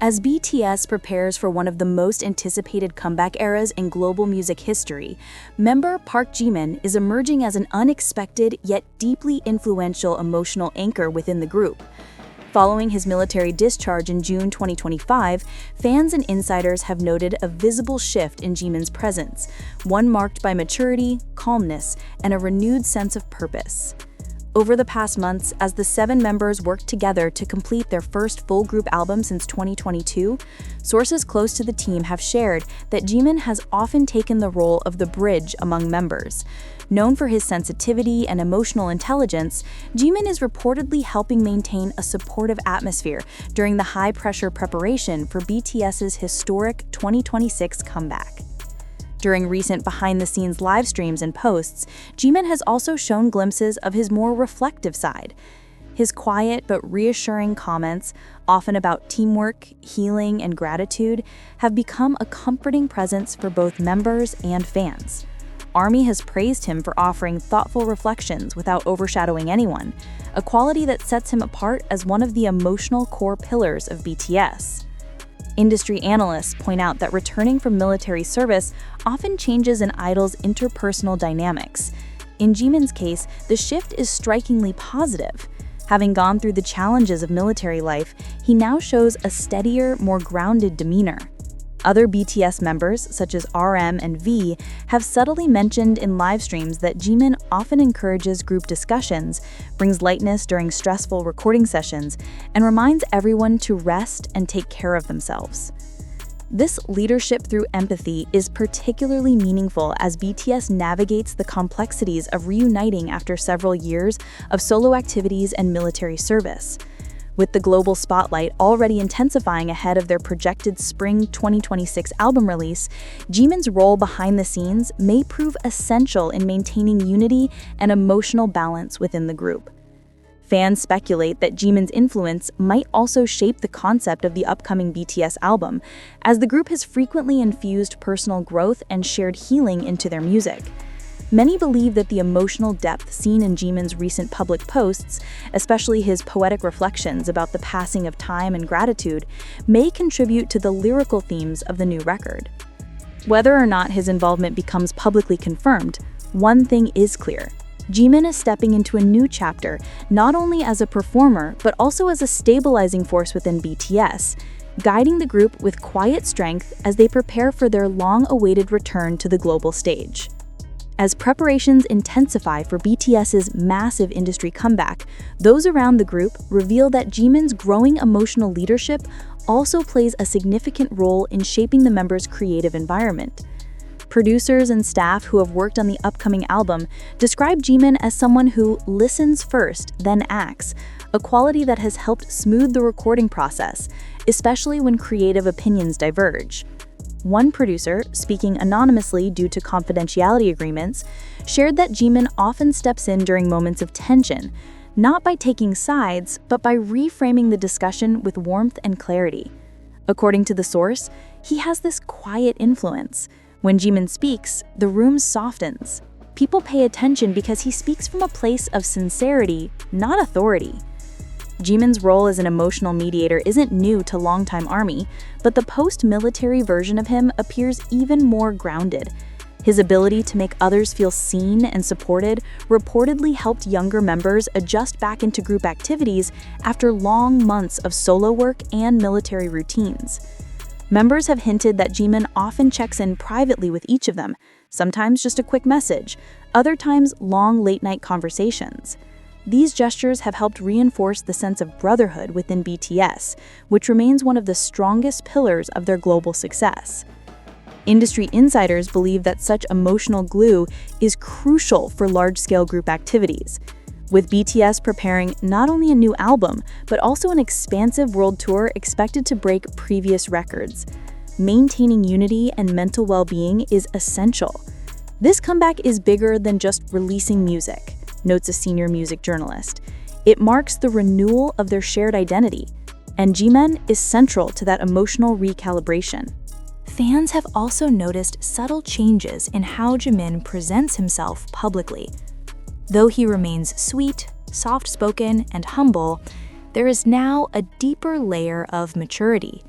As BTS prepares for one of the most anticipated comeback eras in global music history, member Park Jimin is emerging as an unexpected yet deeply influential emotional anchor within the group. Following his military discharge in June 2025, fans and insiders have noted a visible shift in Jimin's presence, one marked by maturity, calmness, and a renewed sense of purpose. Over the past months, as the 7 members worked together to complete their first full group album since 2022, sources close to the team have shared that Jimin has often taken the role of the bridge among members. Known for his sensitivity and emotional intelligence, Jimin is reportedly helping maintain a supportive atmosphere during the high-pressure preparation for BTS's historic 2026 comeback. During recent behind-the-scenes live streams and posts, Jimin has also shown glimpses of his more reflective side. His quiet but reassuring comments, often about teamwork, healing, and gratitude, have become a comforting presence for both members and fans. ARMY has praised him for offering thoughtful reflections without overshadowing anyone, a quality that sets him apart as one of the emotional core pillars of BTS. Industry analysts point out that returning from military service often changes an idol's interpersonal dynamics. In Jimin's case, the shift is strikingly positive. Having gone through the challenges of military life, he now shows a steadier, more grounded demeanor. Other BTS members, such as RM and V, have subtly mentioned in live streams that Jimin often encourages group discussions, brings lightness during stressful recording sessions, and reminds everyone to rest and take care of themselves. This leadership through empathy is particularly meaningful as BTS navigates the complexities of reuniting after several years of solo activities and military service. With the global spotlight already intensifying ahead of their projected spring 2026 album release, Jimin's role behind the scenes may prove essential in maintaining unity and emotional balance within the group. Fans speculate that Jimin's influence might also shape the concept of the upcoming BTS album, as the group has frequently infused personal growth and shared healing into their music. Many believe that the emotional depth seen in Jimin's recent public posts, especially his poetic reflections about the passing of time and gratitude, may contribute to the lyrical themes of the new record. Whether or not his involvement becomes publicly confirmed, one thing is clear. Jimin is stepping into a new chapter, not only as a performer, but also as a stabilizing force within BTS, guiding the group with quiet strength as they prepare for their long-awaited return to the global stage. As preparations intensify for BTS's massive industry comeback, those around the group reveal that Jimin's growing emotional leadership also plays a significant role in shaping the members' creative environment. Producers and staff who have worked on the upcoming album describe Jimin as someone who listens first, then acts, a quality that has helped smooth the recording process, especially when creative opinions diverge. One producer, speaking anonymously due to confidentiality agreements, shared that Jimin often steps in during moments of tension, not by taking sides, but by reframing the discussion with warmth and clarity. According to the source, he has this quiet influence. When Jimin speaks, the room softens. People pay attention because he speaks from a place of sincerity, not authority. Jimin's role as an emotional mediator isn't new to longtime ARMY, but the post-military version of him appears even more grounded. His ability to make others feel seen and supported reportedly helped younger members adjust back into group activities after long months of solo work and military routines. Members have hinted that Jimin often checks in privately with each of them, sometimes just a quick message, other times long late-night conversations. These gestures have helped reinforce the sense of brotherhood within BTS, which remains one of the strongest pillars of their global success. Industry insiders believe that such emotional glue is crucial for large-scale group activities. With BTS preparing not only a new album, but also an expansive world tour expected to break previous records, maintaining unity and mental well-being is essential. This comeback is bigger than just releasing music, notes a senior music journalist. It marks the renewal of their shared identity, and Jimin is central to that emotional recalibration. Fans have also noticed subtle changes in how Jimin presents himself publicly. Though he remains sweet, soft-spoken, and humble, there is now a deeper layer of maturity.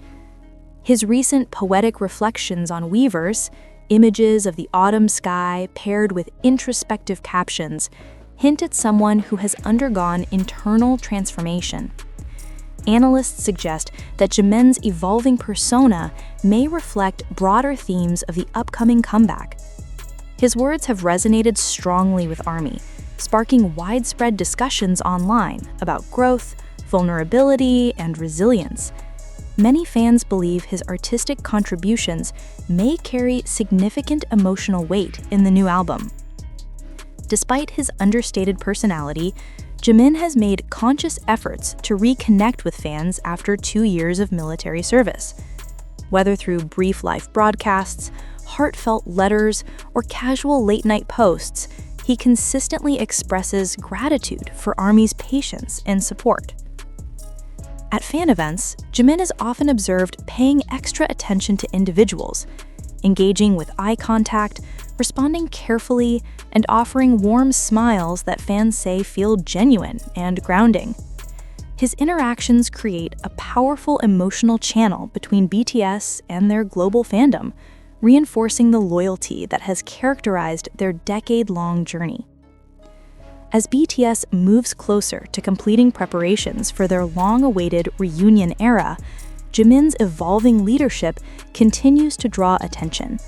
His recent poetic reflections on Weavers, images of the autumn sky paired with introspective captions, hint at someone who has undergone internal transformation. Analysts suggest that Jimin's evolving persona may reflect broader themes of the upcoming comeback. His words have resonated strongly with ARMY, sparking widespread discussions online about growth, vulnerability, and resilience. Many fans believe his artistic contributions may carry significant emotional weight in the new album. Despite his understated personality, Jimin has made conscious efforts to reconnect with fans after 2 years of military service. Whether through brief live broadcasts, heartfelt letters, or casual late-night posts, he consistently expresses gratitude for ARMY's patience and support. At fan events, Jimin is often observed paying extra attention to individuals, engaging with eye contact, responding carefully, and offering warm smiles that fans say feel genuine and grounding. His interactions create a powerful emotional channel between BTS and their global fandom, reinforcing the loyalty that has characterized their decade-long journey. As BTS moves closer to completing preparations for their long-awaited reunion era, Jimin's evolving leadership continues to draw attention.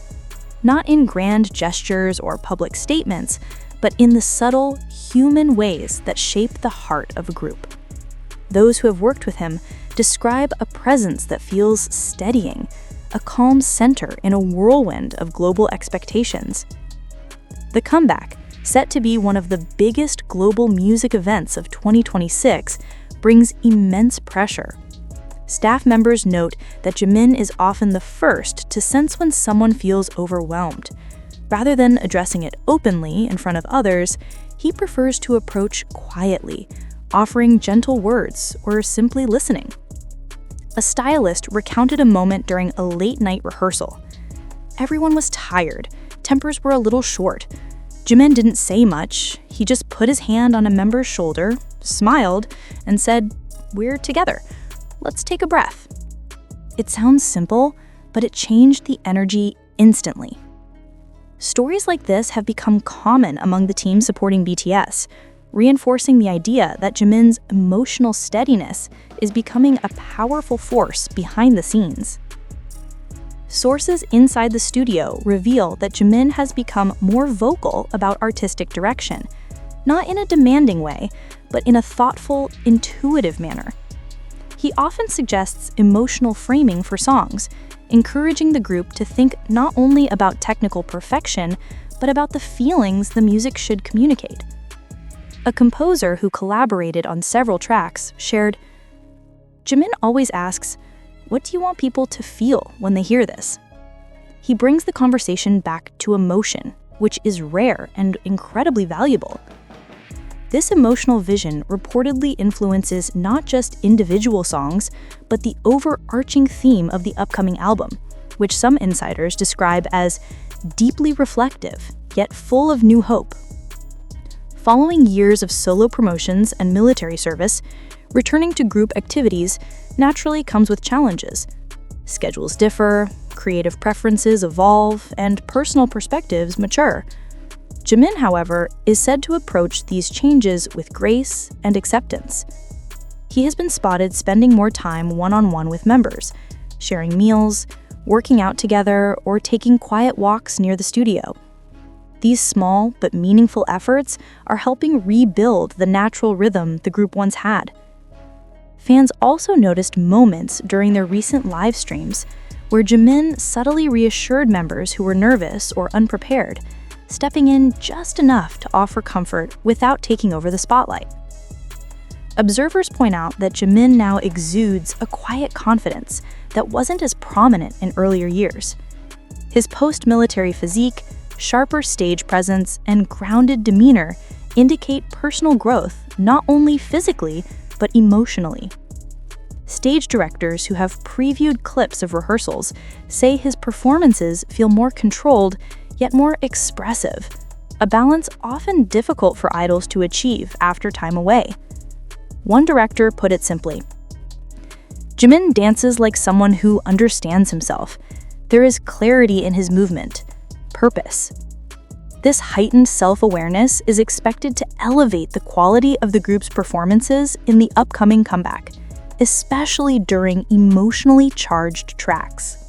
Not in grand gestures or public statements, but in the subtle, human ways that shape the heart of a group. Those who have worked with him describe a presence that feels steadying, a calm center in a whirlwind of global expectations. The comeback, set to be one of the biggest global music events of 2026, brings immense pressure. Staff members note that Jimin is often the first to sense when someone feels overwhelmed. Rather than addressing it openly in front of others, he prefers to approach quietly, offering gentle words or simply listening. A stylist recounted a moment during a late-night rehearsal. Everyone was tired, tempers were a little short. Jimin didn't say much, he just put his hand on a member's shoulder, smiled, and said, "We're together. Let's take a breath." It sounds simple, but it changed the energy instantly. Stories like this have become common among the team supporting BTS, reinforcing the idea that Jimin's emotional steadiness is becoming a powerful force behind the scenes. Sources inside the studio reveal that Jimin has become more vocal about artistic direction, not in a demanding way, but in a thoughtful, intuitive manner. He often suggests emotional framing for songs, encouraging the group to think not only about technical perfection, but about the feelings the music should communicate. A composer who collaborated on several tracks shared, "Jimin always asks, 'What do you want people to feel when they hear this?' He brings the conversation back to emotion, which is rare and incredibly valuable." This emotional vision reportedly influences not just individual songs, but the overarching theme of the upcoming album, which some insiders describe as deeply reflective, yet full of new hope. Following years of solo promotions and military service, returning to group activities naturally comes with challenges. Schedules differ, creative preferences evolve, and personal perspectives mature. Jimin, however, is said to approach these changes with grace and acceptance. He has been spotted spending more time one-on-one with members, sharing meals, working out together, or taking quiet walks near the studio. These small but meaningful efforts are helping rebuild the natural rhythm the group once had. Fans also noticed moments during their recent live streams where Jimin subtly reassured members who were nervous or unprepared, stepping in just enough to offer comfort without taking over the spotlight. Observers point out that Jimin now exudes a quiet confidence that wasn't as prominent in earlier years. His post-military physique, sharper stage presence, and grounded demeanor indicate personal growth not only physically, but emotionally. Stage directors who have previewed clips of rehearsals say his performances feel more controlled, yet more expressive, a balance often difficult for idols to achieve after time away. One director put it simply, Jimin dances like someone who understands himself. There is clarity in his movement, purpose. This heightened self-awareness is expected to elevate the quality of the group's performances in the upcoming comeback, especially during emotionally charged tracks.